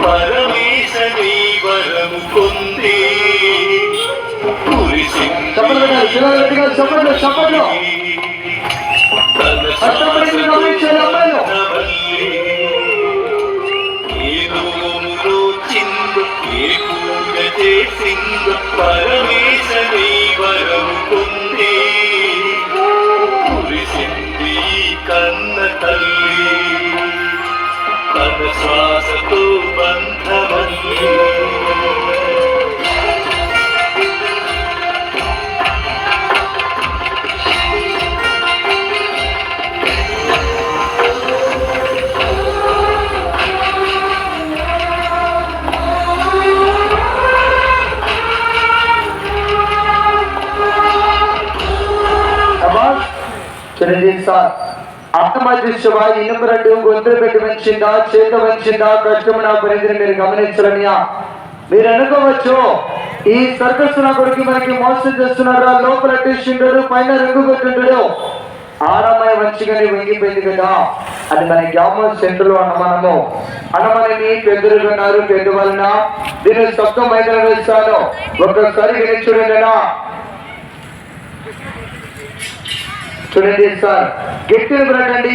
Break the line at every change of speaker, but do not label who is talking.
పరమేశని వరము పొందే ఏనుములో చిందు ఏ పూజ చేసిందు పరమేశని వరము పొందే కురిసింది కన్న తల్లి తన శ్వాసతో బంధమల్లి
అర్థమా ఇనుము రెండు గొంతులు పెట్టి వంచిందా చేత వంచిందా కష్టము నా పరిధిని మీరు గమనించాలనియా మీరు అనుకోవచ్చు ఈ సర్కస్ నా కొడుకు మనకి మోసం చేస్తున్నాడు లోపల టీషిండు పైన రంగు కొట్టిండు ఆడమ్మాయి మంచిగానే వంగిపోయింది కదా అది మన గ్రామ సెంటర్లో అన్నమానము అన్నమానని పెద్దలున్నారు పెద్దవాళ్ళన దీని శబ్దం బయట వేస్తాను ఒక్కసారి విని చూడండి సార్ గట్టిగా బ్రతండి